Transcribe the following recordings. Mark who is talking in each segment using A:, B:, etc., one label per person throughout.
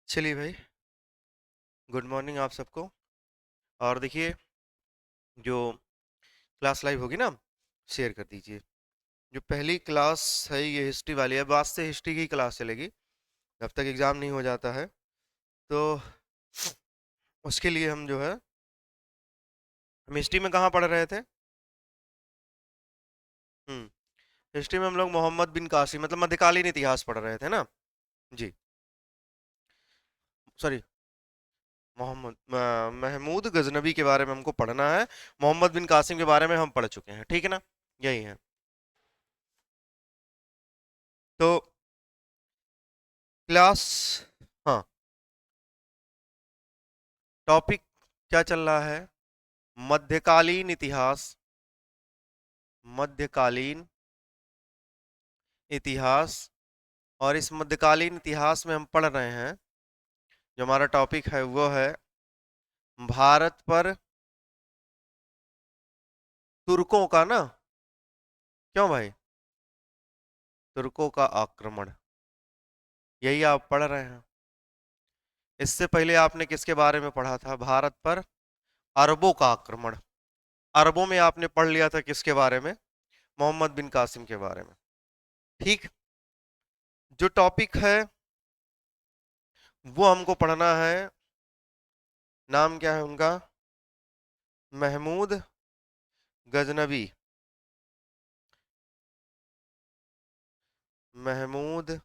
A: चलिए भाई, good morning आप सबको। और देखिए, जो क्लास लाइव होगी ना, शेयर कर दीजिए। जो पहली क्लास है ये हिस्ट्री वाली है, आज से हिस्ट्री की क्लास चलेगी जब तक एग्ज़ाम नहीं हो जाता है। तो उसके लिए हम जो है, हम हिस्ट्री में कहाँ पढ़ रहे थे? हिस्ट्री में हम लोग मोहम्मद बिन कासिम मतलब मध्यकालीन इतिहास पढ़ रहे थे ना। जी, सॉरी, महमूद गजनबी के बारे में हमको पढ़ना है। मोहम्मद बिन कासिम के बारे में हम पढ़ चुके हैं, ठीक है ना? यही है। तो क्लास, हाँ, टॉपिक क्या चल रहा है? मध्यकालीन इतिहास। मध्यकालीन इतिहास। और इस मध्यकालीन इतिहास में हम पढ़ रहे हैं, जो हमारा टॉपिक है वो है भारत पर तुर्कों का ना, क्यों भाई, तुर्कों का आक्रमण, यही आप पढ़ रहे हैं। इससे पहले आपने किसके बारे में पढ़ा था? भारत पर अरबों का आक्रमण। अरबों में आपने पढ़ लिया था किसके बारे में? मोहम्मद बिन कासिम के बारे में। ठीक। जो टॉपिक है वो हमको पढ़ना है, नाम क्या है उनका? महमूद गजनबी। महमूद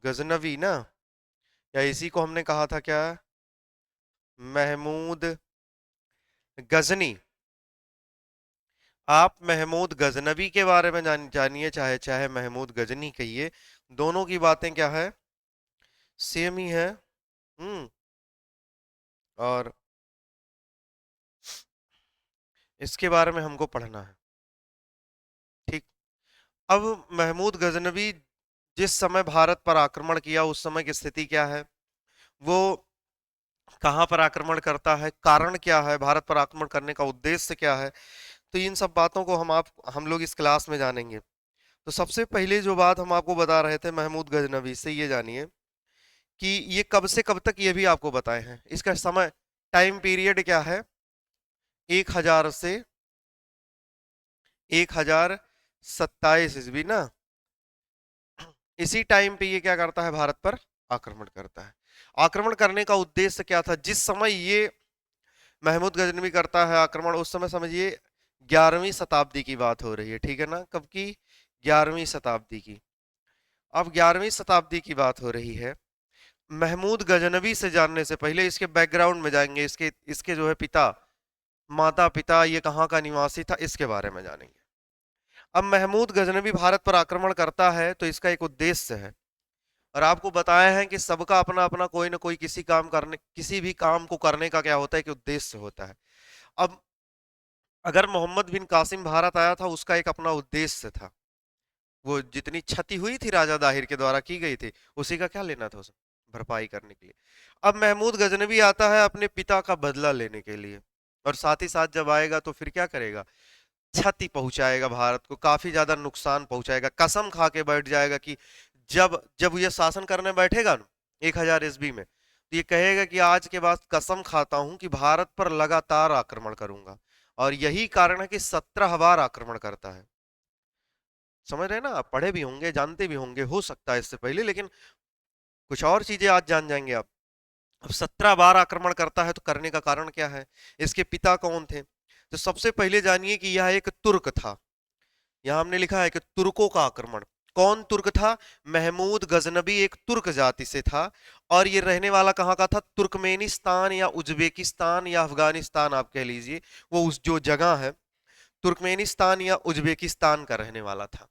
A: गजनवी ना, या इसी को हमने कहा था क्या? महमूद गजनी। आप महमूद गजनवी के बारे में जानिए, चाहे चाहे महमूद गजनी कहिए, दोनों की बातें क्या है? सेम ही है। हम्म। और इसके बारे में हमको पढ़ना है। ठीक। अब महमूद गजनवी जिस समय भारत पर आक्रमण किया उस समय की स्थिति क्या है? वो कहाँ पर आक्रमण करता है, कारण क्या है, भारत पर आक्रमण करने का उद्देश्य क्या है? तो इन सब बातों को हम लोग इस क्लास में जानेंगे। तो सबसे पहले जो बात हम आपको बता रहे थे महमूद गजनवी से, ये जानिए कि ये कब से कब तक, ये भी आपको बताए हैं। इसका समय, टाइम पीरियड क्या है? 1000 से 1027 ईस्वी ना। इसी टाइम पे ये क्या करता है? भारत पर आक्रमण करता है। आक्रमण करने का उद्देश्य क्या था? जिस समय ये महमूद गजनवी करता है आक्रमण, उस समय समझिए 11वीं शताब्दी की बात हो रही है, ठीक है ना? कब की? 11वीं शताब्दी की। अब 11वीं शताब्दी की बात हो रही है। महमूद गजनवी से जानने से पहले इसके बैकग्राउंड में जाएंगे, इसके इसके जो है पिता, माता पिता, ये कहाँ का निवासी था, इसके बारे में जानेंगे। अब महमूद गजनवी भारत पर आक्रमण करता है तो इसका एक उद्देश्य है, और आपको बताया है कि सबका अपना अपना कोई ना कोई किसी भी काम को करने का क्या होता है कि उद्देश्य होता है। अब अगर मोहम्मद बिन कासिम भारत आया था, उसका एक अपना उद्देश्य था। वो जितनी क्षति हुई थी राजा दाहिर के द्वारा की गई थी, उसी का क्या लेना था, उसे भरपाई करने के लिए। अब महमूद गजनवी आता है अपने पिता का बदला लेने के लिए, और साथ ही साथ जब आएगा तो फिर क्या करेगा? क्षति पहुंचाएगा, भारत को काफी ज्यादा नुकसान पहुंचाएगा। कसम खा के बैठ जाएगा कि जब जब ये शासन करने बैठेगा ना 1000 ईस्वी में, तो ये कहेगा कि आज के बाद कसम खाता हूं कि भारत पर लगातार आक्रमण करूंगा। और यही कारण है कि 17 बार आक्रमण करता है। समझ रहे हैं ना? आप पढ़े भी होंगे, जानते भी होंगे, हो सकता है इससे पहले, लेकिन कुछ और चीजें आज जान जाएंगे आप। अब 17 बार आक्रमण करता है तो करने का कारण क्या है? इसके पिता कौन थे? तो सबसे पहले जानिए कि यह एक तुर्क था। यहां हमने लिखा है कि तुर्कों का आक्रमण। कौन तुर्क था? महमूद गजनबी एक तुर्क जाति से था, और ये रहने वाला कहाँ का था? तुर्कमेनिस्तान या उज्बेकिस्तान या अफगानिस्तान आप कह लीजिए, वो उस जो जगह है तुर्कमेनिस्तान या उज्बेकिस्तान का रहने वाला था।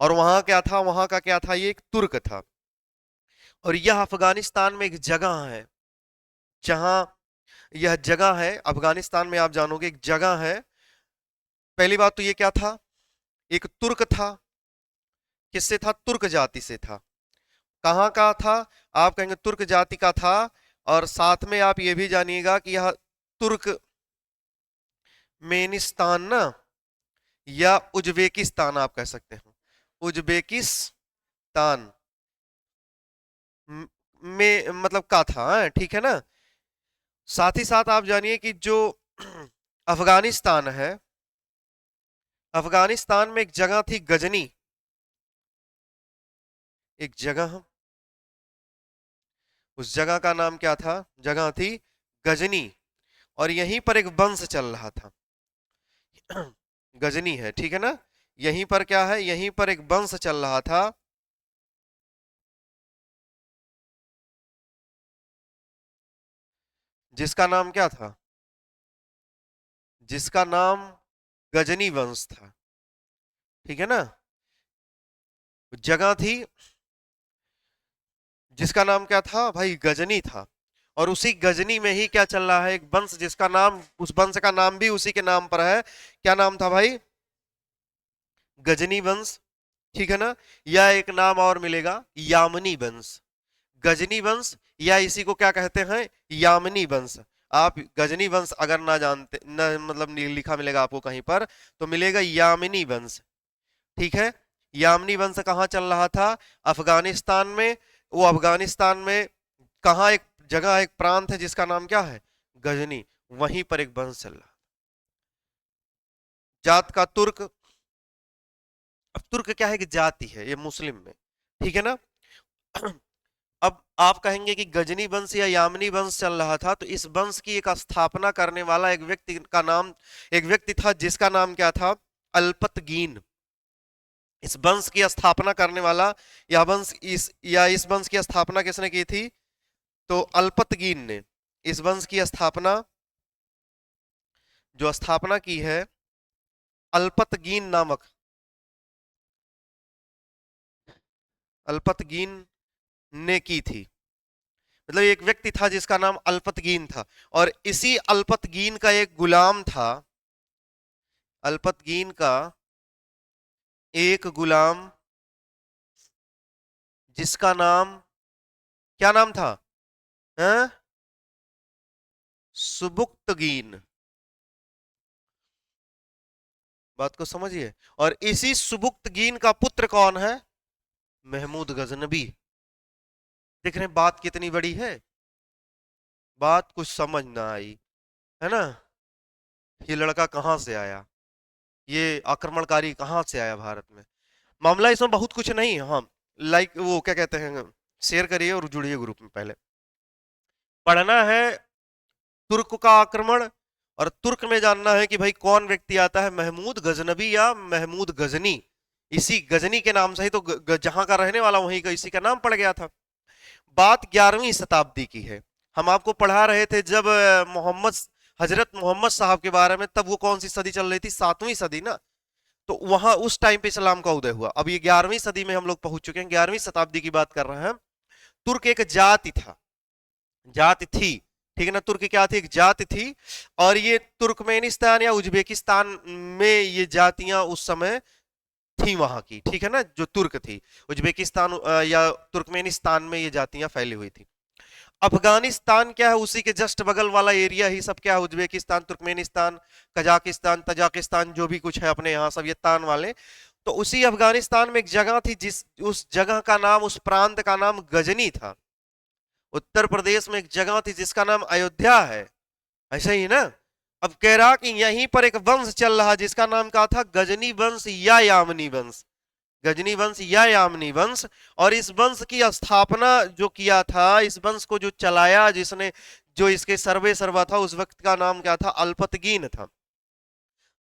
A: और वहां क्या था? वहां का क्या था? ये एक तुर्क था। और यह अफगानिस्तान में एक जगह है, जहां यह जगह है अफगानिस्तान में, आप जानोगे एक जगह है। पहली बात तो ये क्या था? एक तुर्क था। किससे था? तुर्क जाति से था। कहाँ का था? आप कहेंगे तुर्क जाति का था। और साथ में आप ये भी जानिएगा कि यह तुर्कमेनिस्तान ना, या उज्बेकिस्तान आप कह सकते हैं, उज्बेकिस्तान, में मतलब का था, ठीक है ना। साथ ही साथ आप जानिए कि जो अफगानिस्तान है, अफगानिस्तान में एक जगह थी गजनी, एक जगह, उस जगह का नाम क्या था, जगह थी गजनी, और यहीं पर एक वंश चल रहा था। गजनी है, ठीक है ना, यहीं पर क्या है, यहीं पर एक वंश चल रहा था, जिसका नाम क्या था, जिसका नाम गजनी वंश था, ठीक है ना। जगह थी जिसका नाम क्या था भाई, गजनी था। और उसी गजनी में ही क्या चल रहा है, एक वंश जिसका नाम, उस वंश का नाम भी उसी के नाम पर है। क्या नाम था भाई, गजनी वंश, ठीक है ना। या एक नाम और मिलेगा, यामनी वंश। गजनी वंश, या इसी को क्या कहते हैं, यामनी वंश। आप गजनी वंश अगर ना जानते न, मतलब लिखा मिलेगा आपको कहीं पर, तो मिलेगा यामिनी वंश, ठीक है। यामिनी वंश कहाँ चल रहा था, अफगानिस्तान में। वो अफगानिस्तान में कहाँ, एक जगह, एक प्रांत है जिसका नाम क्या है, गजनी, वहीं पर एक वंश चल रहा। जात का तुर्क, अब तुर्क क्या है कि जाति है ये मुस्लिम में, ठीक है ना। अब आप कहेंगे कि गजनी वंश या यामिनी वंश चल रहा था, तो इस वंश की एक स्थापना करने वाला एक व्यक्ति का नाम, एक व्यक्ति था जिसका नाम क्या था, अल्पतगीन। इस वंश की स्थापना करने वाला, इस वंश की स्थापना किसने की थी, तो अल्पतगीन ने इस वंश की स्थापना, जो स्थापना की है, अल्पतगीन नामक, अल्पतगीन ने की थी। मतलब एक व्यक्ति था जिसका नाम अल्पतगीन था, और इसी अल्पतगीन का एक गुलाम था, अल्पतगीन का एक गुलाम, जिसका नाम, क्या नाम था, हैं? सुबुक्तगीन। बात को समझिए। और इसी सुबुक्तगीन का पुत्र कौन है, महमूद गजनबी। देख रहे हैं बात कितनी बड़ी है, बात कुछ समझ ना आई, है ना। ये लड़का कहां से आया, ये आक्रमणकारी कहां से आया भारत में। मामला इसमें बहुत कुछ नहीं है, हाँ। लाइक वो क्या कहते हैं, शेयर करिए और जुड़िए ग्रुप में। पहले पढ़ना है तुर्क का आक्रमण, और तुर्क में जानना है कि भाई कौन व्यक्ति आता है, महमूद गजनबी या महमूद गजनी। इसी गजनी के नाम से ही तो जहां का रहने वाला वहीं का इसी का नाम पड़ गया था। बात 11वीं शताब्दी की है। हम आपको पढ़ा रहे थे जब मोहम्मद, हजरत मोहम्मद साहब के बारे में, तब वो कौन सी सदी चल रही थी, 7वीं सदी ना। तो वहां उस टाइम पे इस्लाम का उदय हुआ। अब ये 11वीं सदी में हम लोग पहुंच चुके हैं, 11वीं शताब्दी की बात कर रहे हैं। तुर्क एक जाति था, जाति थी, ठीक है ना। तुर्क क्या थी, एक जाति थी। और ये तुर्कमेनिस्तान या उज्बेकिस्तान में ये जातियां उस समय थी वहां की, ठीक है ना, जो तुर्क थी। उज्बेकिस्तान या तुर्कमेनिस्तान में ये जातियां फैली हुई थी। अफगानिस्तान क्या है, उसी के जस्ट बगल वाला एरिया ही सब क्या है, उज्बेकिस्तान, तुर्कमेनिस्तान, कजाकिस्तान, तजाकिस्तान, जो भी कुछ है अपने यहाँ सब ये तान वाले। तो उसी अफगानिस्तान में एक जगह थी, जिस उस जगह का नाम, उस प्रांत का नाम गजनी था। उत्तर प्रदेश में एक जगह थी जिसका नाम अयोध्या है, ऐसा ही ना। अब कह रहा कि यहीं पर एक वंश चल रहा जिसका नाम क्या था, गजनी वंश या यामनी वंश, गजनी वंश या यामनी वंश। और इस वंश की स्थापना जो किया था, इस वंश को जो चलाया, जिसने, जो इसके सर्वे सर्वा था, उस वक्त का नाम क्या था, अल्पतगीन था।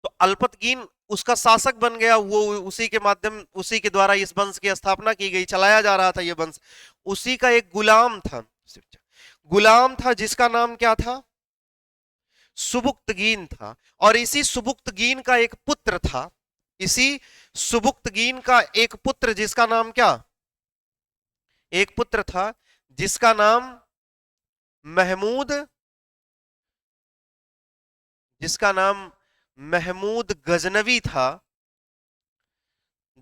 A: तो अल्पतगीन उसका शासक बन गया, वो उसी के माध्यम, उसी के द्वारा इस वंश की स्थापना की गई, चलाया जा रहा था ये वंश। उसी का एक गुलाम था, गुलाम था जिसका नाम क्या था, सुबुक्तगीन था। और इसी सुबुक्तगीन का एक पुत्र था, इसी सुबुक्तगीन का एक पुत्र जिसका नाम क्या, एक पुत्र था जिसका नाम महमूद, जिसका नाम महमूद गजनवी था,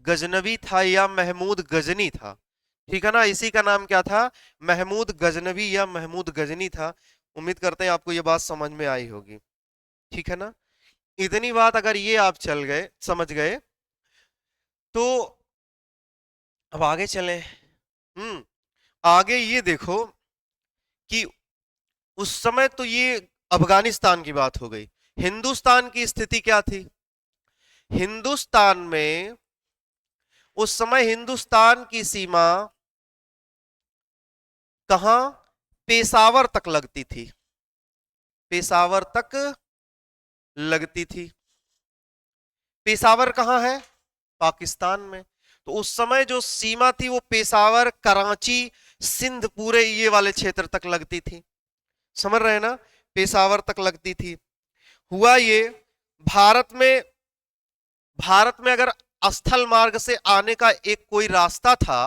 A: गजनवी था या महमूद गजनी था, ठीक है ना। इसी का नाम क्या था, महमूद गजनवी या महमूद गजनी था। उम्मीद करते हैं आपको ये बात समझ में आई होगी, ठीक है ना। इतनी बात अगर ये आप चल गए, समझ गए, तो अब आगे चलें। आगे ये देखो कि उस समय तो ये अफगानिस्तान की बात हो गई। हिंदुस्तान की स्थिति क्या थी? हिंदुस्तान में उस समय हिंदुस्तान की सीमा कहां? पेशावर तक लगती थी। पेशावर तक लगती थी। पेशावर कहां है? पाकिस्तान में। तो उस समय जो सीमा थी वो पेशावर, कराची, सिंध, पूरे ये वाले क्षेत्र तक लगती थी। समझ रहे हैं ना? पेशावर तक लगती थी। हुआ ये, भारत में भारत में अगर स्थल मार्ग से आने का एक कोई रास्ता था,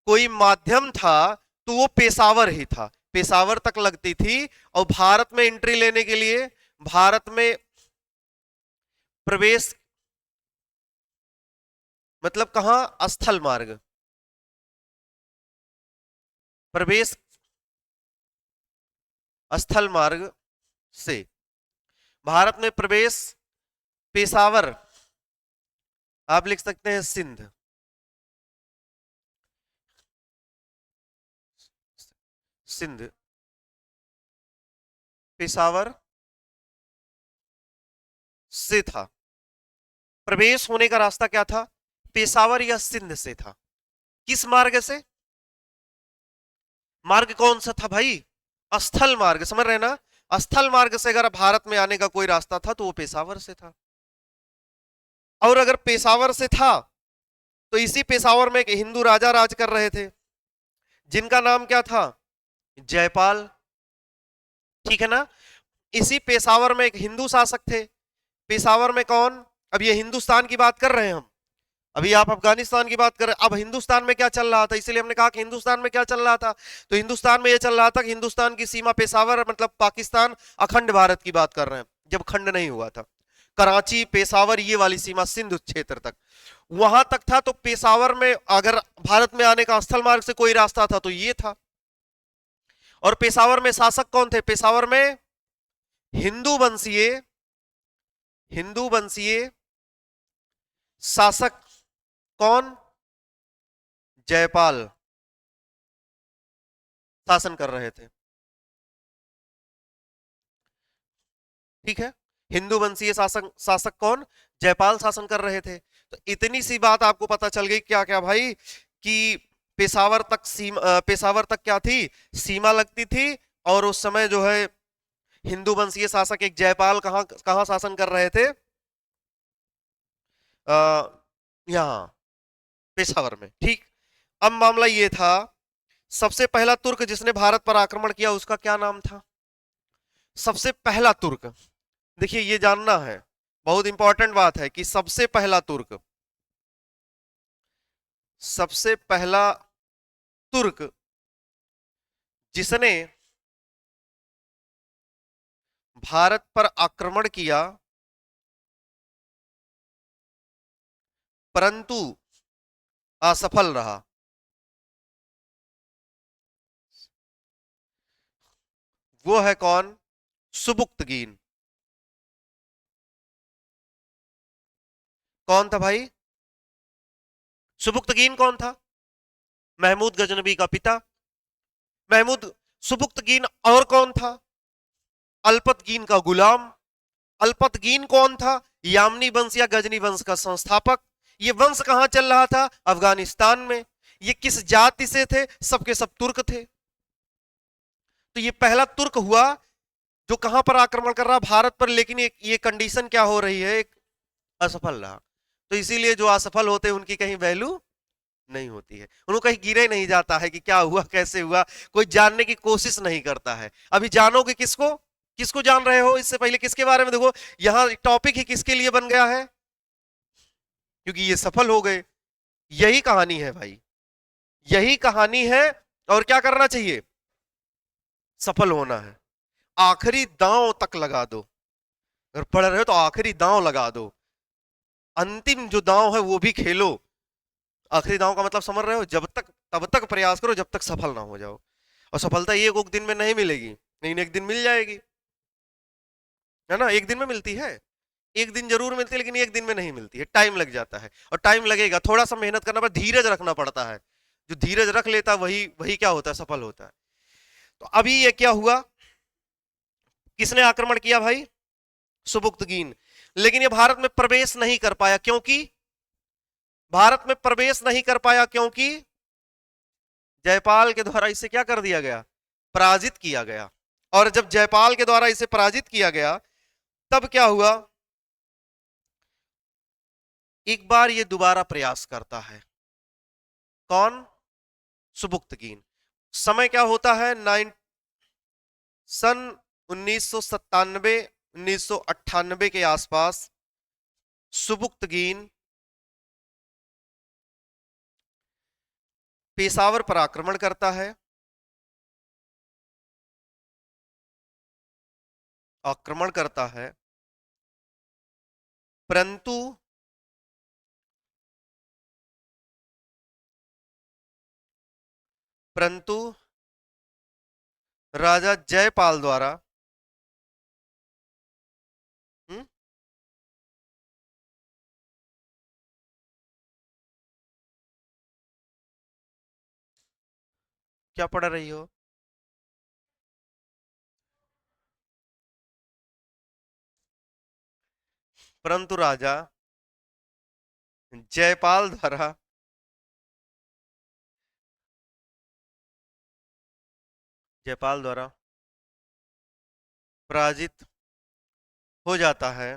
A: कोई माध्यम था, तो वो पेशावर ही था। पेशावर तक लगती थी। और भारत में एंट्री लेने के लिए, भारत में प्रवेश मतलब कहां? स्थल मार्ग। प्रवेश स्थल मार्ग से भारत में प्रवेश पेशावर, आप लिख सकते हैं सिंध। सिंध, पेशावर से था। प्रवेश होने का रास्ता क्या था? पेशावर या सिंध से था। किस मार्ग से? मार्ग कौन सा था भाई? स्थल मार्ग। समझ रहे हैं ना? स्थल मार्ग से अगर भारत में आने का कोई रास्ता था तो वो पेशावर से था। और अगर पेशावर से था तो इसी पेशावर में एक हिंदू राजा राज कर रहे थे, जिनका नाम क्या था? जयपाल। ठीक है ना? इसी पेशावर में एक हिंदू शासक थे। पेशावर में कौन? अब ये हिंदुस्तान की बात कर रहे हैं हम, अभी आप अफगानिस्तान की बात कर रहे हैं। अब हिंदुस्तान में क्या चल रहा था, इसलिए हमने कहा कि हिंदुस्तान में क्या चल रहा था। तो हिंदुस्तान में यह चल रहा था कि हिंदुस्तान की सीमा पेशावर, मतलब पाकिस्तान, अखंड भारत की बात कर रहे हैं, जब खंड नहीं हुआ था। कराची, पेशावर, ये वाली सीमा सिंध क्षेत्र तक, वहां तक था। तो पेशावर में अगर भारत में आने का स्थल मार्ग से कोई रास्ता था तो ये था। और पेशावर में शासक कौन थे? पेशावर में हिंदू वंशीय, हिंदू वंशीय शासक कौन? जयपाल शासन कर रहे थे। ठीक है? हिंदू वंशीय शासक शासक कौन? जयपाल शासन कर रहे थे। तो इतनी सी बात आपको पता चल गई क्या क्या भाई, कि पेशावर तक सीमा, पेशावर तक क्या थी? सीमा लगती थी। और उस समय जो है हिंदू वंशीय शासक एक जयपाल कहां कहां शासन कर रहे थे? यहां पेशावर में। ठीक। अब मामला ये था, सबसे पहला तुर्क जिसने भारत पर आक्रमण किया उसका क्या नाम था? सबसे पहला तुर्क, देखिए ये जानना है, बहुत इंपॉर्टेंट बात है कि सबसे पहला तुर्क, सबसे पहला तुर्क जिसने भारत पर आक्रमण किया परंतु असफल रहा, वो है कौन? सुबुक्तगीन। कौन था भाई? सुबुक्तगीन कौन था? महमूद गजनबी का पिता महमूद। सुबुक्तगीन और कौन था? अल्पतगीन का गुलाम। अल्पतगीन कौन था? यामनी वंश या गजनी वंश का संस्थापक। ये वंश कहां चल रहा था? अफगानिस्तान में। ये किस जाति से थे? सबके सब तुर्क थे। तो ये पहला तुर्क हुआ जो कहां पर आक्रमण कर रहा? भारत पर। लेकिन ये कंडीशन क्या हो रही है? एक असफल रहा। तो इसीलिए जो असफल होते हैं उनकी कहीं वैल्यू नहीं होती है, उनको कहीं गिरे नहीं जाता है कि क्या हुआ, कैसे हुआ, कोई जानने की कोशिश नहीं करता है। अभी जानोगे किसको? किसको जान रहे हो? इससे पहले किसके बारे में देखो, यहां टॉपिक ही किसके लिए बन गया है? क्योंकि ये सफल हो गए। यही कहानी है भाई, यही कहानी है। और क्या करना चाहिए? सफल होना है। आखिरी दांव तक लगा दो। अगर पढ़ रहे हो तो आखिरी दांव लगा दो, अंतिम जो दांव है वो भी खेलो। आखिरी दांव का मतलब समझ रहे हो? जब तक, तब तक प्रयास करो जब तक सफल ना हो जाओ। और सफलता एक दिन में नहीं मिलेगी, लेकिन एक दिन मिल जाएगी, है ना? एक दिन में मिलती है, एक दिन जरूर मिलती है, लेकिन एक दिन में नहीं मिलती है, टाइम लग जाता है। और टाइम लगेगा, थोड़ा सा मेहनत करना पड़ता, धीरज रखना पड़ता है। जो धीरज रख लेता वही वही क्या होता है, सफल होता है। तो अभी ये क्या हुआ, किसने आक्रमण किया भाई, सुबुक्तगीन। लेकिन ये भारत में प्रवेश नहीं कर पाया, क्योंकि भारत में प्रवेश नहीं कर पाया क्योंकि जयपाल के द्वारा इसे क्या कर दिया गया, पराजित किया गया। और जब जयपाल के द्वारा इसे पराजित किया गया, तब क्या हुआ, एक बार ये दोबारा प्रयास करता है, कौन, सुबुक्तगीन। समय क्या होता है, सन 1997 1998 के आसपास सुबुक्तगीन पेशावर पर आक्रमण करता है, आक्रमण करता है, परंतु परंतु राजा जयपाल द्वारा हम्म, क्या पढ़ रही हो, परंतु राजा जयपाल द्वारा जयपाल द्वारा पराजित हो जाता है,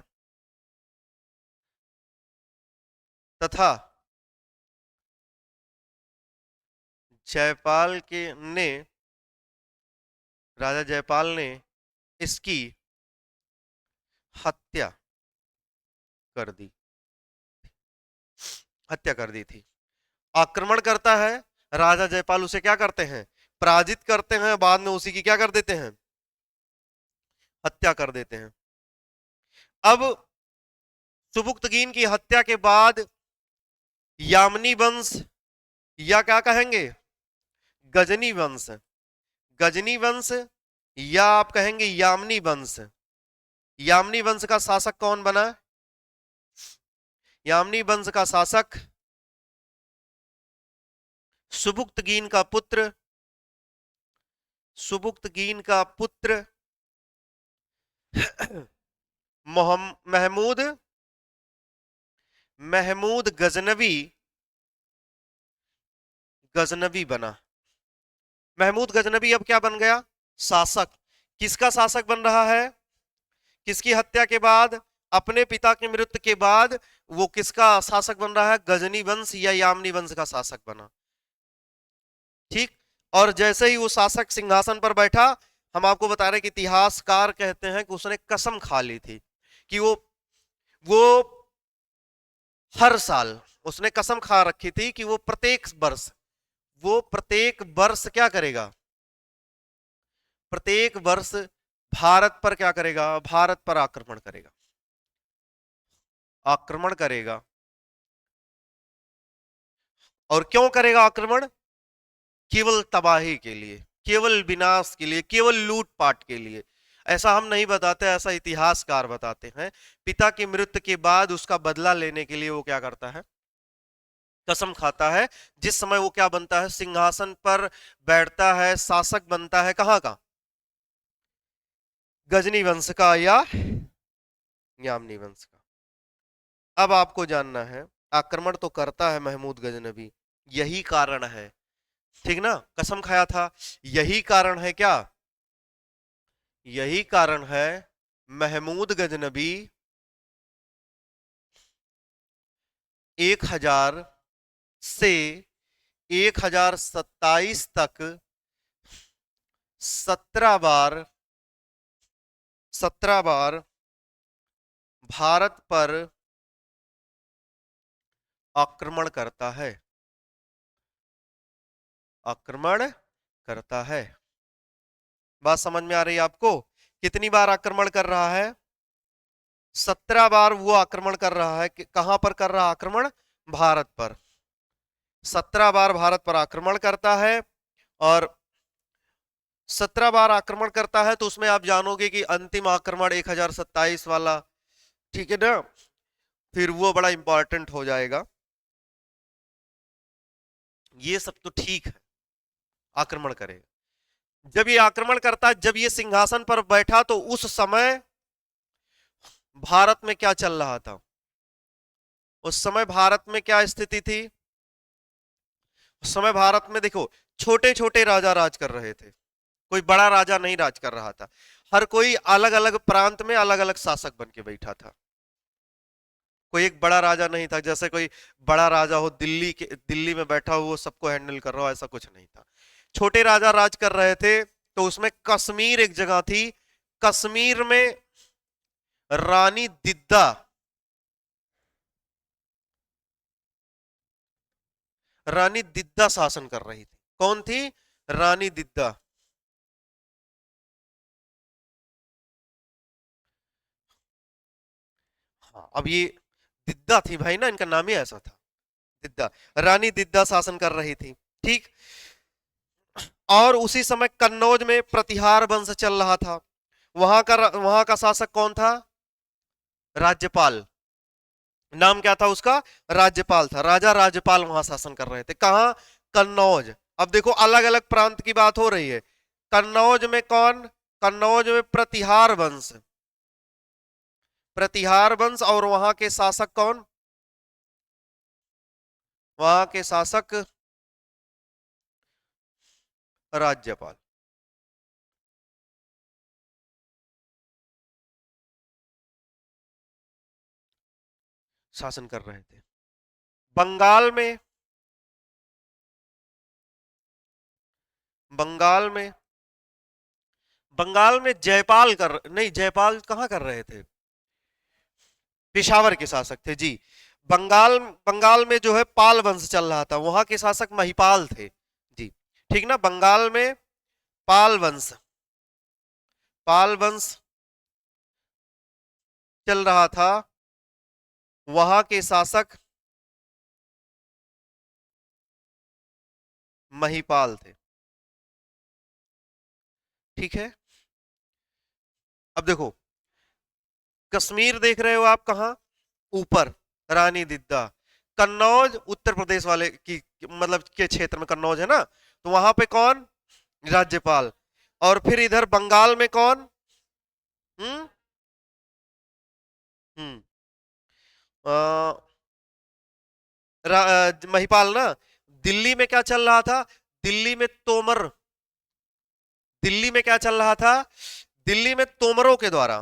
A: तथा जयपाल के ने राजा जयपाल ने इसकी हत्या कर दी, हत्या कर दी थी। आक्रमण करता है, राजा जयपाल उसे क्या करते हैं, पराजित करते हैं, बाद में उसी की क्या कर देते हैं, हत्या कर देते हैं। अब सुबुक्तगीन की हत्या के बाद यामिनी वंश, या क्या कहेंगे, गजनी वंश, गजनी वंश, या आप कहेंगे यामिनी वंश। यामिनी वंश का शासक कौन बना, यामिनी वंश का शासक सुबुक्तगीन का पुत्र, सुबुक्तगीन का पुत्र महमूद, महमूद गजनवी, गजनवी बना। महमूद गजनवी अब क्या बन गया, शासक। किसका शासक बन रहा है, किसकी हत्या के बाद, अपने पिता की मृत्यु के बाद वो किसका शासक बन रहा है, गजनी वंश या यामिनी वंश का शासक बना। ठीक। और जैसे ही वो शासक सिंहासन पर बैठा, हम आपको बता रहे कि इतिहासकार कहते हैं कि उसने कसम खा ली थी कि वो हर साल, उसने कसम खा रखी थी कि वो प्रत्येक वर्ष क्या करेगा, प्रत्येक वर्ष भारत पर क्या करेगा, भारत पर आक्रमण करेगा, आक्रमण करेगा। और क्यों करेगा आक्रमण, केवल तबाही के लिए, केवल विनाश के लिए, केवल लूटपाट के लिए। ऐसा हम नहीं बताते, ऐसा इतिहासकार बताते हैं। पिता की मृत्यु के बाद उसका बदला लेने के लिए वो क्या करता है, कसम खाता है। जिस समय वो क्या बनता है, सिंहासन पर बैठता है, शासक बनता है, कहां का, गजनी वंश का या यामिनी वंश का। अब आपको जानना है, आक्रमण तो करता है महमूद गजनबी, यही कारण है, ठीक ना, कसम खाया था, यही कारण है क्या, यही कारण है महमूद गजनबी 1000 से 1027 तक 17 बार, 17 बार भारत पर आक्रमण करता है, आक्रमण करता है। बात समझ में आ रही है आपको, कितनी बार आक्रमण कर रहा है, 17 बार वो आक्रमण कर रहा है। कहां पर कर रहा है आक्रमण, भारत पर। 17 बार भारत पर आक्रमण करता है, और 17 बार आक्रमण करता है, तो उसमें आप जानोगे कि अंतिम आक्रमण 1027 वाला, ठीक है ना, फिर वो बड़ा इंपॉर्टेंट हो जाएगा। ये सब तो ठीक है, आक्रमण करेगा। जब ये आक्रमण करता है, जब ये सिंहासन पर बैठा, तो उस समय भारत में क्या चल रहा था? उस समय भारत में क्या स्थिति थी? उस समय भारत में देखो, छोटे छोटे राजा राज कर रहे थे, कोई बड़ा राजा नहीं राज कर रहा था। हर कोई अलग अलग प्रांत में अलग अलग शासक बन के बैठा था। कोई एक बड़ा राजा नहीं था, जैसे कोई बड़ा राजा हो दिल्ली में बैठा हो, वो सबको हैंडल कर रहा हो, ऐसा कुछ नहीं था। छोटे राजा राज कर रहे थे। तो उसमें कश्मीर एक जगह थी। कश्मीर में रानी दिद्दा, रानी दिद्दा शासन कर रही थी। कौन थी? रानी दिद्दा। हाँ, अब ये दिद्दा थी भाई ना, इनका नाम ही ऐसा था, दिद्दा। रानी दिद्दा शासन कर रही थी, ठीक। और उसी समय कन्नौज में प्रतिहार वंश चल रहा था। वहां का शासक कौन था? राज्यपाल। नाम क्या था उसका? राज्यपाल था। राजा राज्यपाल वहां शासन कर रहे थे। कहां? कन्नौज। अब देखो, अलग अलग प्रांत की बात हो रही है। कन्नौज में कौन? कन्नौज में प्रतिहार वंश। प्रतिहार वंश, और वहां के शासक कौन? वहां के शासक राज्यपाल शासन कर रहे थे। बंगाल में, बंगाल में बंगाल में जयपाल कर नहीं, जयपाल कहां कर रहे थे? पेशावर के शासक थे जी। बंगाल बंगाल में जो है पाल वंश चल रहा था, वहां के शासक महिपाल थे जी। ठीक ना? बंगाल में पाल वंश, पाल वंश चल रहा था, वहां के शासक महिपाल थे। ठीक है। अब देखो, कश्मीर देख रहे हो आप कहां? ऊपर, रानी दिद्दा। कन्नौज उत्तर प्रदेश वाले मतलब के क्षेत्र में कन्नौज है ना, तो वहां पे कौन? राज्यपाल। और फिर इधर बंगाल में कौन? हम्म हम्म महिपाल ना। दिल्ली में क्या चल रहा था? दिल्ली में तोमर, दिल्ली में क्या चल रहा था? दिल्ली में तोमरों के द्वारा,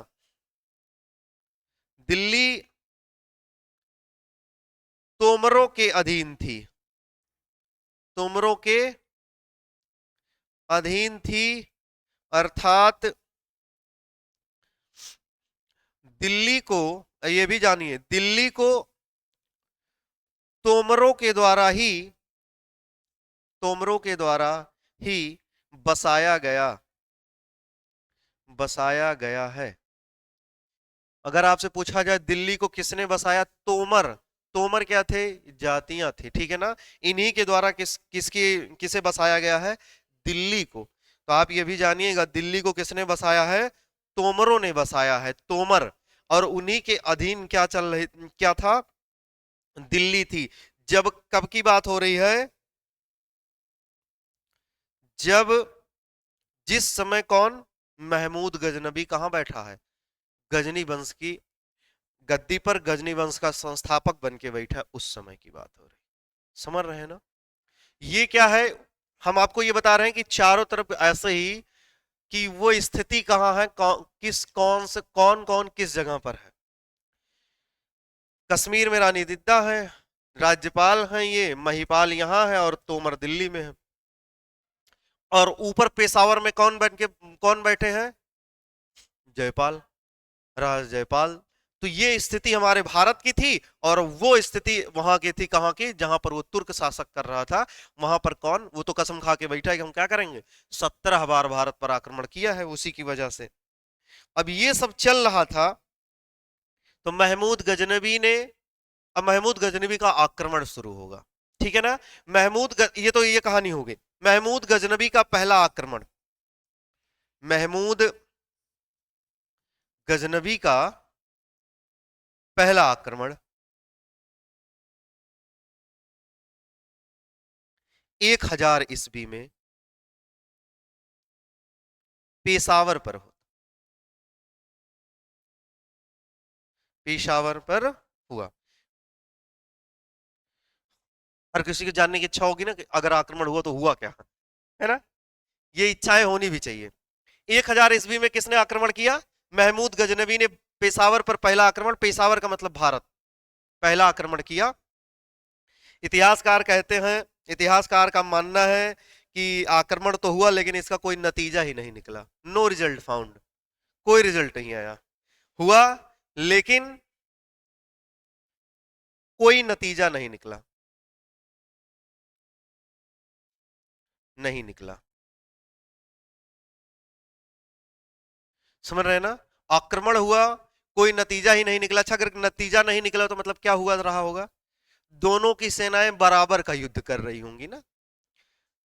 A: दिल्ली तोमरों के अधीन थी, तोमरों के अधीन थी। अर्थात दिल्ली को, ये भी जानिए, दिल्ली को तोमरों के द्वारा ही, तोमरों के द्वारा ही बसाया गया, बसाया गया है। अगर आपसे पूछा जाए दिल्ली को किसने बसाया, तोमर। तोमर क्या थे? जातियां थी, ठीक है ना। इन्हीं के द्वारा किसे बसाया गया है? दिल्ली को। तो आप ये भी जानिएगा, दिल्ली को किसने बसाया है? तोमरों ने बसाया है, तोमर। और उन्हीं के अधीन क्या चल रही, क्या था? दिल्ली थी। जब कब की बात हो रही है? जब, जिस समय कौन? महमूद गजनबी कहां बैठा है? गजनी वंश की गद्दी पर, गजनी वंश का संस्थापक बन के बैठा, उस समय की बात हो रही। समझ रहे हैं ना? ये क्या है? हम आपको ये बता रहे हैं कि चारों तरफ ऐसे ही, कि वो स्थिति कहां है, कौन कौन किस जगह पर है। कश्मीर में रानी दिद्दा है, राज्यपाल हैं ये, महिपाल यहां है, और तोमर दिल्ली में है। और ऊपर पेशावर में कौन बैठे हैं? जयपाल, राज जयपाल। तो ये स्थिति हमारे भारत की थी, और वो स्थिति वहां की थी, कहां की? जहां पर वो तुर्क शासक कर रहा था। वहां पर कौन? वो तो कसम खा के बैठा है कि हम क्या करेंगे, 17 बार भारत पर आक्रमण किया है उसी की वजह से। अब ये सब चल रहा था, तो महमूद गजनबी ने, अब महमूद गजनबी का आक्रमण शुरू होगा, ठीक है ना। ये तो ये कहानी हो गई। महमूद गजनबी का पहला आक्रमण, महमूद गजनबी का पहला आक्रमण 1000 ईस्वी में पेशावर पर हो, पेशावर पर हुआ। हर किसी को जानने की इच्छा होगी ना कि अगर आक्रमण हुआ तो हुआ क्या, है ना? ये इच्छाएं होनी भी चाहिए। 1000 ईस्वी में किसने आक्रमण किया? महमूद गजनवी ने पेशावर पर पहला आक्रमण, पेशावर का मतलब भारत, पहला आक्रमण किया। इतिहासकार कहते हैं, इतिहासकार का मानना है कि आक्रमण तो हुआ लेकिन इसका कोई नतीजा ही नहीं निकला। नो रिजल्ट फाउंड, कोई रिजल्ट नहीं आया। हुआ लेकिन कोई नतीजा नहीं निकला, नहीं निकला। समझ रहे हैं ना? आक्रमण हुआ, कोई नतीजा ही नहीं निकला। अच्छा, अगर नतीजा नहीं निकला तो मतलब क्या हुआ रहा होगा? दोनों की सेनाएं बराबर का युद्ध कर रही होंगी ना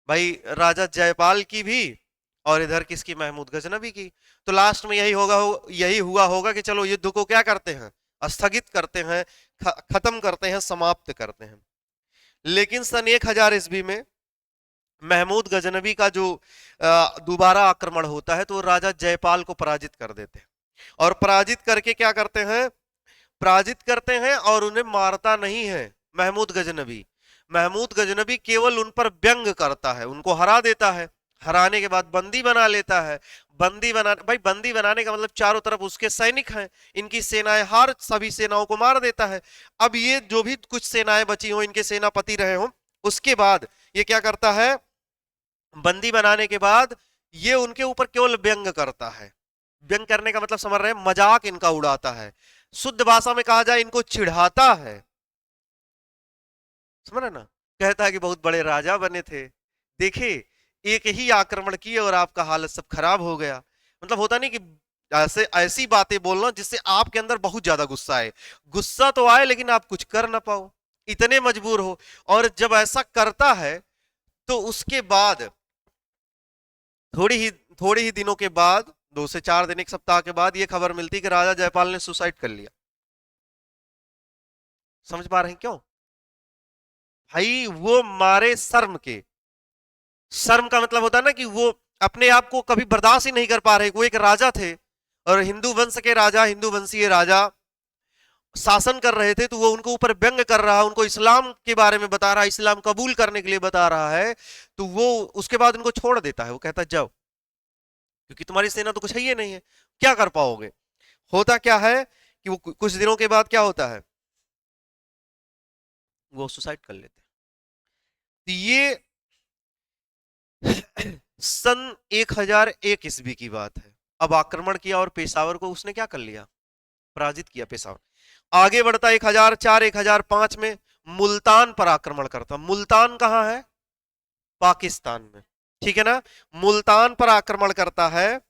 A: भाई, राजा जयपाल की भी और इधर किसकी, महमूद गजनवी की। तो लास्ट में यही होगा, यही हुआ होगा कि चलो युद्ध को क्या करते हैं, स्थगित करते हैं, खत्म करते हैं, समाप्त करते हैं। लेकिन सन 1000 ईस्वी में महमूद गजनवी का जो दोबारा आक्रमण होता है तो वो राजा जयपाल को पराजित कर देते हैं। और पराजित करके क्या करते हैं, पराजित करते हैं और उन्हें मारता नहीं है महमूद गजनवी। महमूद गजनवी केवल उन पर व्यंग करता है, उनको हरा देता है। हराने के बाद बंदी बना लेता है। बंदी बना, भाई बंदी बनाने का मतलब चारों तरफ उसके सैनिक हैं, इनकी सेनाएं हार, सभी सेनाओं को मार देता है। अब ये जो भी कुछ सेनाएं बची हो, इनके सेनापति रहे हो, उसके बाद ये क्या करता है, बंदी बनाने के बाद ये उनके ऊपर केवल व्यंग करता है। व्यंग करने का मतलब समझ रहे हैं, मजाक इनका उड़ाता है। शुद्ध भाषा में कहा जाए, इनको चिढ़ाता है। समझ रहे ना? कहता है कि बहुत बड़े राजा बने थे, देखे एक ही आक्रमण किए और आपका हालत सब खराब हो गया। मतलब होता नहीं कि ऐसे ऐसी बातें बोलना जिससे आपके अंदर बहुत ज्यादा गुस्सा आए। गुस्सा तो आए लेकिन आप कुछ कर ना पाओ, इतने मजबूर हो। और जब ऐसा करता है तो उसके बाद थोड़ी ही थोड़ी ही दिनों के बाद, 2 से 4 दिन, एक सप्ताह के बाद ये खबर मिलती कि राजा जयपाल ने सुसाइड कर लिया। समझ पा रहे हैं क्यों? भाई वो मारे शर्म के। शर्म का मतलब होता है ना कि वो अपने आप को कभी बर्दाश्त ही नहीं कर पा रहे। वो एक राजा थे और हिंदू वंश के राजा, हिंदू वंशीय राजा शासन कर रहे थे, तो वो उनको ऊपर व्यंग कर रहा, उनको इस्लाम के बारे में बता रहा, इस्लाम कबूल करने के लिए बता रहा है। तो वो उसके बाद उनको छोड़ देता है, वो कहता है जाओ, क्योंकि तुम्हारी सेना तो कुछ है ही नहीं है, क्या कर पाओगे। होता क्या है कि वो कुछ दिनों के बाद क्या होता है, वो सुसाइड कर लेते हैं। तो ये सन 1001 ईस्वी की बात है। अब आक्रमण किया और पेशावर को उसने क्या कर लिया, पराजित किया पेशावर। आगे बढ़ता 1004 1005 में मुल्तान पर आक्रमण करता। मुल्तान कहां है, पाकिस्तान में, ठीक है ना? मुल्तान पर आक्रमण करता है,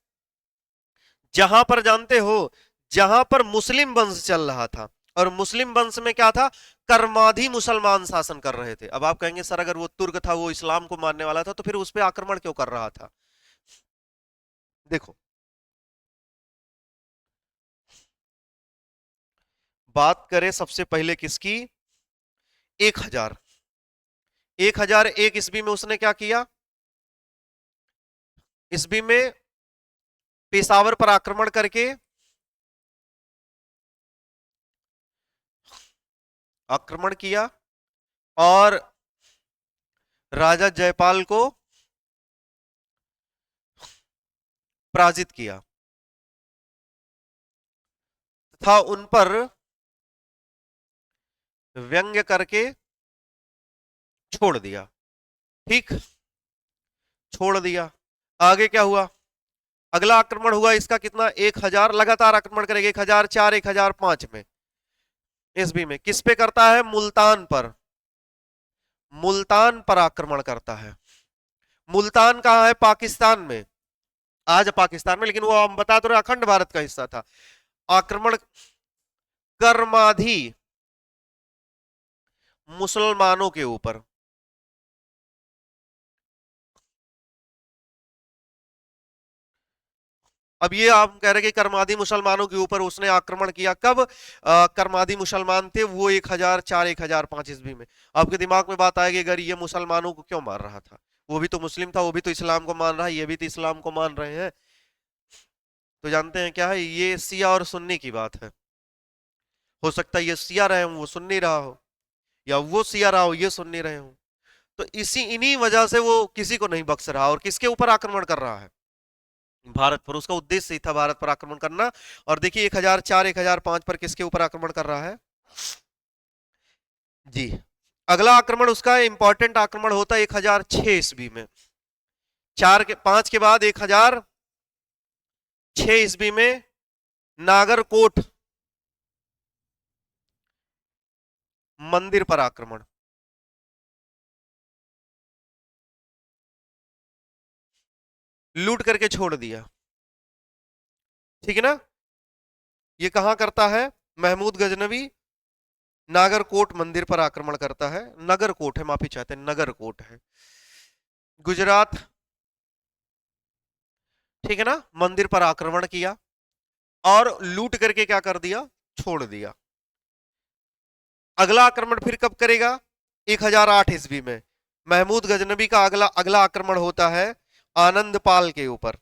A: जहां पर जानते हो, जहां पर मुस्लिम वंश चल रहा था। और मुस्लिम वंश में क्या था, कर्माधी मुसलमान शासन कर रहे थे। अब आप कहेंगे सर अगर वो तुर्क था, वो इस्लाम को मानने वाला था, तो फिर उस पर आक्रमण क्यों कर रहा था? देखो, बात करें सबसे पहले किसकी, 1000 1001 ईस्वी में उसने क्या किया, ईस्वी में पेशावर पर आक्रमण करके आक्रमण किया और राजा जयपाल को पराजित किया तथा उन पर व्यंग्य करके छोड़ दिया। ठीक, छोड़ दिया। आगे क्या हुआ, अगला आक्रमण हुआ इसका कितना, 1000, लगातार आक्रमण करेगा 1004 1005 में ईस्वी में। किस पे करता है, मुल्तान पर, मुल्तान पर आक्रमण करता है। मुल्तान कहां है, पाकिस्तान में, आज पाकिस्तान में, लेकिन वो हम बता तो रहे अखंड भारत का हिस्सा था। आक्रमण कर्माधी मुसलमानों के ऊपर, अब ये आप कह रहे कि करमादी मुसलमानों के ऊपर उसने आक्रमण किया कब? करमादी मुसलमान थे वो 1004 1005 ईस्वी में। आपके दिमाग में बात आएगी, अगर ये मुसलमानों को क्यों मार रहा था? वो भी तो मुस्लिम था, वो भी तो इस्लाम को मान रहा है, ये भी तो इस्लाम को मान रहे हैं। तो जानते हैं क्या है, ये शिया और सुन्नी की बात है। हो सकता है ये शिया रहे हूं वो सुन नहीं रहा हो, या वो सिया रहा हो ये सुन नहीं रहे हो। तो इसी इन्हीं वजह से वो किसी को नहीं बख्श रहा, और किसके ऊपर आक्रमण कर रहा है? भारत पर। उसका उद्देश्य ही था भारत पर आक्रमण करना। और देखिए 1004 1005 पर किसके ऊपर आक्रमण कर रहा है जी? अगला आक्रमण उसका इंपॉर्टेंट आक्रमण होता है 1006 ईस्वी में। 5 के बाद 1006 ईस्वी में नागरकोट मंदिर पर आक्रमण। लूट करके छोड़ दिया, ठीक है ना? ये कहां करता है? महमूद गजनवी नागरकोट मंदिर पर आक्रमण करता है। नगरकोट है, माफी चाहते हैं, नगरकोट है, गुजरात, ठीक है ना? मंदिर पर आक्रमण किया और लूट करके क्या कर दिया? छोड़ दिया। अगला आक्रमण फिर कब करेगा? 1008 ईस्वी में महमूद गजनबी का अगला अगला आक्रमण होता है आनंद पाल के ऊपर।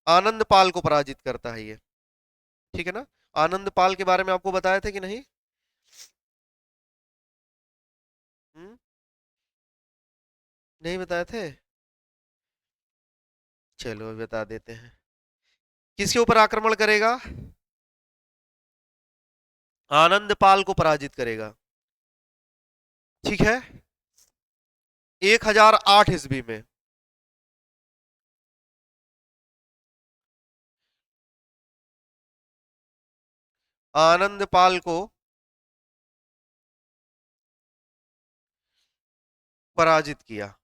A: आनंद पाल को पराजित करता है ये, ठीक है ना? आनंद पाल के बारे में आपको बताया थे कि नहीं? हुँ? नहीं बताए थे? चलो अभी बता देते हैं। किसके ऊपर आक्रमण करेगा? आनंद पाल को पराजित करेगा, ठीक है? 1008 ईस्वी में आनंद पाल को पराजित किया।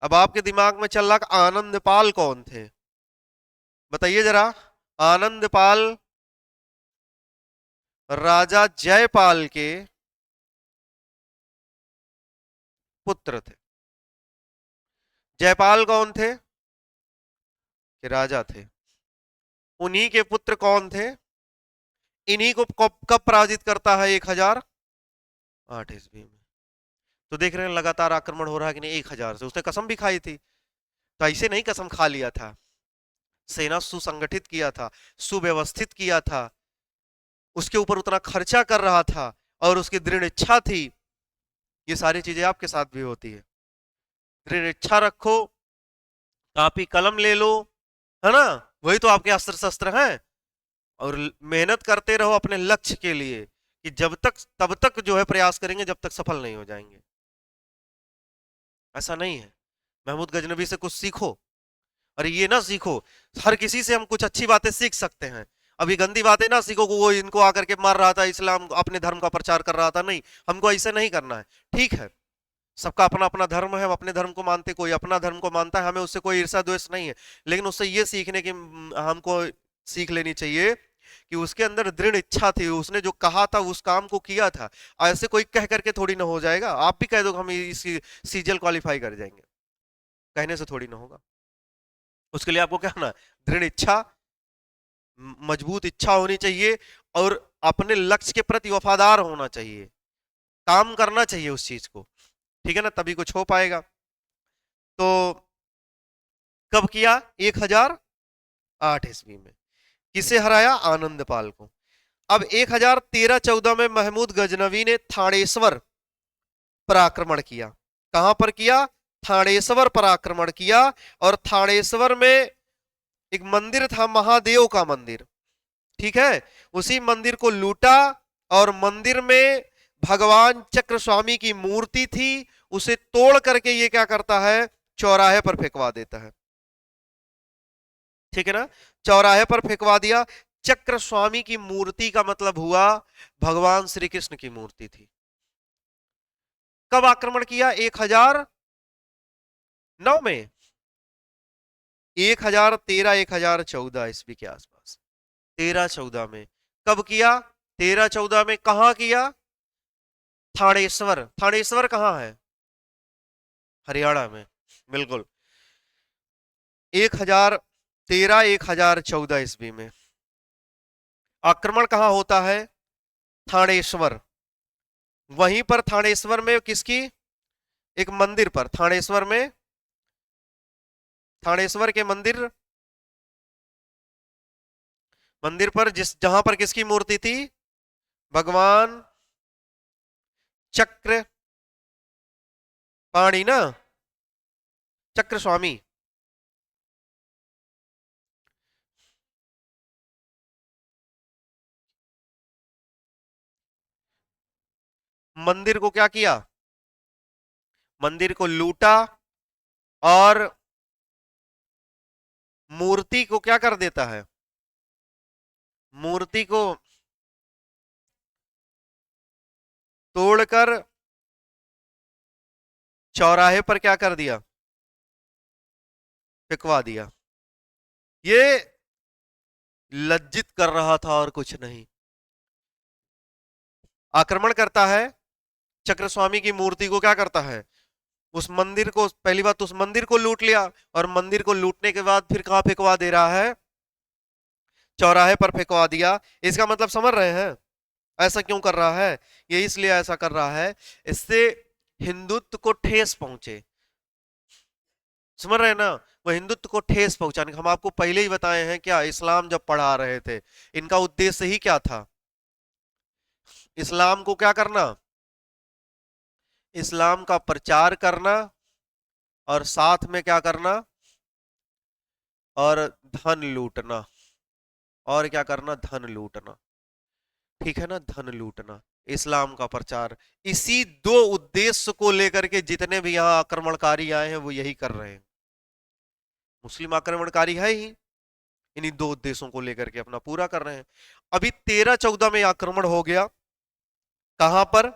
A: अब आपके दिमाग में चल रहा आनंद पाल कौन थे? बताइए जरा। आनंद पाल राजा जयपाल के पुत्र थे। जयपाल कौन थे? कि राजा थे। उन्हीं के पुत्र कौन थे? इन्हीं को कब कब पराजित करता है 1008 ईस्वी में? तो देख रहे हैं लगातार आक्रमण हो रहा है कि नहीं? 1000 से उसने कसम भी खाई थी। तो ऐसे नहीं कसम खा लिया था, सेना सुसंगठित किया था, सुव्यवस्थित किया था, उसके ऊपर उतना खर्चा कर रहा था, और उसकी दृढ़ इच्छा थी। ये सारी चीजें आपके साथ भी होती है। दृढ़ इच्छा रखो, कापी कलम ले लो, है ना? वही तो आपके अस्त्र शस्त्र हैं। और मेहनत करते रहो अपने लक्ष्य के लिए, कि जब तक तब तक जो है प्रयास करेंगे जब तक सफल नहीं हो जाएंगे। ऐसा नहीं है। महमूद गजनबी से कुछ सीखो। और ये ना सीखो हर किसी से हम कुछ अच्छी बातें सीख सकते हैं, अभी गंदी बातें ना सीखो कि वो इनको आकर के मार रहा था, इस्लाम अपने धर्म का प्रचार कर रहा था। नहीं, हमको ऐसे नहीं करना है। ठीक है, सबका अपना अपना धर्म है, हम अपने धर्म को मानते, कोई अपना धर्म को मानता है, हमें उससे कोई ईर्षा द्वेष नहीं है। लेकिन उससे ये सीखने की हमको सीख लेनी चाहिए कि उसके अंदर दृढ़ इच्छा थी, उसने जो कहा था उस काम को किया था। ऐसे कोई कह करके थोड़ी ना हो जाएगा। आप भी कह दो हम इस सीजीएल क्वालिफाई कर जाएंगे, कहने से थोड़ी ना होगा। उसके लिए आपको क्या होना? दृढ़ इच्छा, मजबूत इच्छा होनी चाहिए, और अपने लक्ष्य के प्रति वफादार होना चाहिए, काम करना चाहिए उस चीज को, ठीक है ना? तभी कुछ हो पाएगा। तो कब किया? 1008 ईस्वी में। किसे हराया? आनंद पाल को। अब 1013-14 में महमूद गजनवी ने थानेश्वर पर आक्रमण किया। कहां पर किया? थानेश्वर पर आक्रमण किया। और थानेश्वर में एक मंदिर था, महादेव का मंदिर, ठीक है? उसी मंदिर को लूटा, और मंदिर में भगवान चक्र स्वामी की मूर्ति थी, उसे तोड़ करके ये क्या करता है? चौराहे पर फेंकवा देता है, ठीक है ना? चौराहे पर फेंकवा दिया। चक्र स्वामी की मूर्ति का मतलब हुआ भगवान श्री कृष्ण की मूर्ति थी। कब आक्रमण किया? 1009 में, 1013 1014 ईस्वी के आसपास, 13-14 में। कब किया? 13-14 में। कहां किया? थानेश्वर। थानेश्वर कहां है? हरियाणा में, बिल्कुल। 13/1014 ईस्वी में। आक्रमण कहां होता है? थानेश्वर। वहीं पर थानेश्वर में किसकी? एक मंदिर पर, थानेश्वर में, थानेश्वर के मंदिर, मंदिर पर जहां पर किसकी मूर्ति थी? भगवान चक्र पाणी ना, चक्र स्वामी। मंदिर को क्या किया? मंदिर को लूटा और मूर्ति को क्या कर देता है? मूर्ति को तोड़कर चौराहे पर क्या कर दिया? फेंकवा दिया। ये लज्जित कर रहा था और कुछ नहीं। आक्रमण करता है, चक्रस्वामी की मूर्ति को क्या करता है? उस मंदिर को, पहली बात तो उस मंदिर को लूट लिया, और मंदिर को लूटने के बाद फिर कहां फेंकवा दे रहा है? चौराहे पर फेंकवा दिया। इसका मतलब समझ रहे हैं ऐसा क्यों कर रहा है? ये इसलिए ऐसा कर रहा है, इससे हिंदुत्व को ठेस पहुंचे। समझ रहे हैं ना? वो हिंदुत्व को ठेस पहुंचाने, हम आपको पहले ही बताए हैं क्या, इस्लाम जब पढ़ा रहे थे, इनका उद्देश्य ही क्या था? इस्लाम को क्या करना? इस्लाम का प्रचार करना, और साथ में क्या करना? और धन लूटना। और क्या करना? धन लूटना। ठीक है ना? धन लूटना, इस्लाम का प्रचार। इसी दो उद्देश्य को लेकर के जितने भी यहां आक्रमणकारी आए हैं वो यही कर रहे हैं। मुस्लिम आक्रमणकारी है ही, इन्हीं दो उद्देश्यों को लेकर के अपना पूरा कर रहे हैं। अभी 13-14 में आक्रमण हो गया, कहां पर?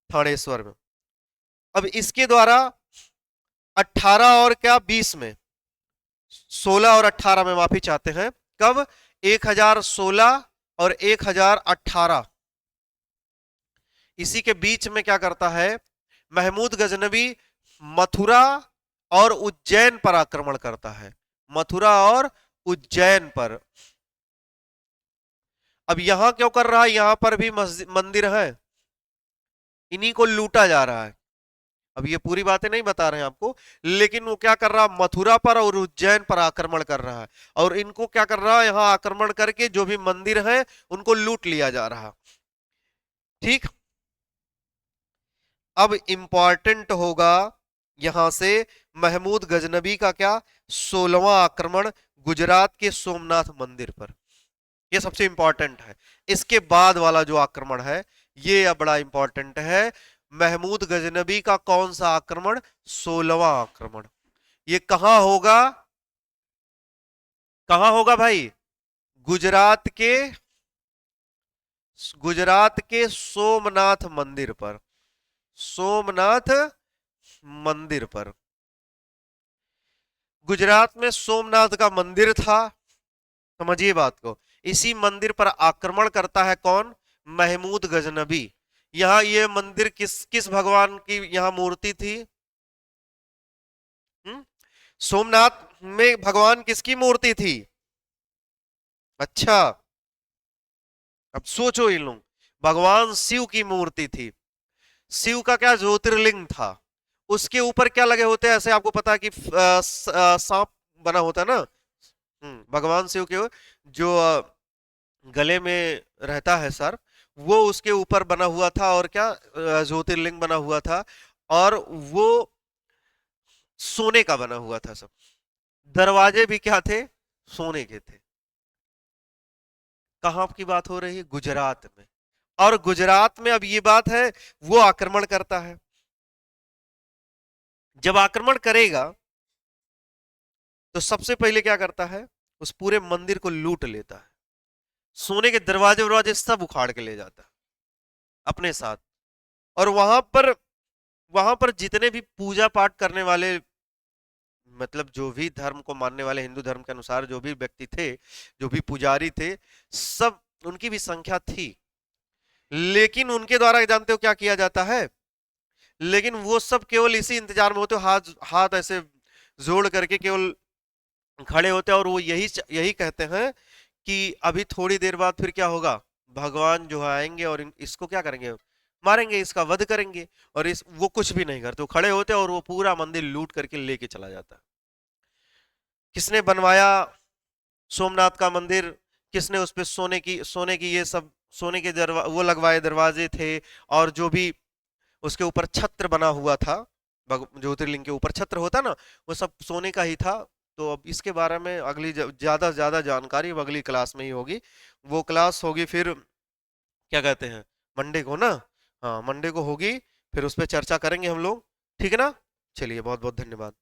A: थानेश्वर में। अब इसके द्वारा 18 और क्या 20 में, 16 और 18 में, माफी चाहते हैं, कब? 1016 और 1018, इसी के बीच में क्या करता है? महमूद गजनबी मथुरा और उज्जैन पर आक्रमण करता है। मथुरा और उज्जैन पर। अब यहां क्यों कर रहा है? यहां पर भी मंदिर है, इन्हीं को लूटा जा रहा है। अब ये पूरी बातें नहीं बता रहे हैं आपको, लेकिन वो क्या कर रहा है? मथुरा पर और उज्जैन पर आक्रमण कर रहा है, और इनको क्या कर रहा है? यहां आक्रमण करके जो भी मंदिर है उनको लूट लिया जा रहा। ठीक। अब इंपॉर्टेंट होगा यहां से महमूद गजनबी का क्या? 16वां आक्रमण गुजरात के सोमनाथ मंदिर पर। यह सबसे इंपॉर्टेंट है। इसके बाद वाला जो आक्रमण है ये बड़ा इंपॉर्टेंट है। महमूद गजनबी का कौन सा आक्रमण? 16वां आक्रमण। ये कहां होगा? कहां होगा भाई? गुजरात के, गुजरात के सोमनाथ मंदिर पर। सोमनाथ मंदिर पर, गुजरात में सोमनाथ का मंदिर था। समझिए बात को। इसी मंदिर पर आक्रमण करता है कौन? महमूद गजनबी। यहां ये मंदिर किस किस भगवान की यहां मूर्ति थी? सोमनाथ में भगवान किसकी मूर्ति थी? अच्छा, अब सोचो इन लोग, भगवान शिव की मूर्ति थी। शिव का क्या ज्योतिर्लिंग था, उसके ऊपर क्या लगे होते हैं? ऐसे आपको पता है कि सांप बना होता है ना। भगवान शिव के जो गले में रहता है सर, वो उसके ऊपर बना हुआ था, और क्या ज्योतिर्लिंग बना हुआ था, और वो सोने का बना हुआ था सब। दरवाजे भी क्या थे? सोने के थे। कहां की बात हो रही है? गुजरात में। और गुजरात में अब ये बात है, वो आक्रमण करता है। जब आक्रमण करेगा तो सबसे पहले क्या करता है? उस पूरे मंदिर को लूट लेता है, सोने के दरवाजे वरवाजे सब उखाड़ के ले जाता है अपने साथ। और वहां पर जितने भी पूजा पाठ करने वाले, मतलब जो भी धर्म को मानने वाले, हिंदू धर्म के अनुसार जो भी व्यक्ति थे, जो भी पुजारी थे, सब उनकी भी संख्या थी, लेकिन उनके द्वारा जानते हो क्या किया जाता है? लेकिन वो सब केवल इसी इंतजार में होते, हाथ हाथ ऐसे जोड़ करके केवल खड़े होते हैं और वो यही यही कहते हैं कि अभी थोड़ी देर बाद फिर क्या होगा, भगवान जो है आएंगे और इसको क्या करेंगे, मारेंगे, इसका वध करेंगे। और इस वो कुछ भी नहीं करते, वो खड़े होते हैं और वो पूरा मंदिर लूट करके लेके चला जाता है। किसने बनवाया सोमनाथ का मंदिर, किसने उस पे सोने की ये सब, सोने के वो लगवाए दरवाजे थे, और जो भी उसके ऊपर छत्र बना हुआ था, ज्योतिर्लिंग के ऊपर छत्र होता ना, वो सब सोने का ही था। तो अब इसके बारे में अगली ज्यादा से ज्यादा जानकारी अब अगली क्लास में ही होगी। वो क्लास होगी फिर, क्या कहते हैं, मंडे को ना। हाँ मंडे को होगी, फिर उस पर चर्चा करेंगे हम लोग, ठीक है ना। चलिए बहुत बहुत धन्यवाद।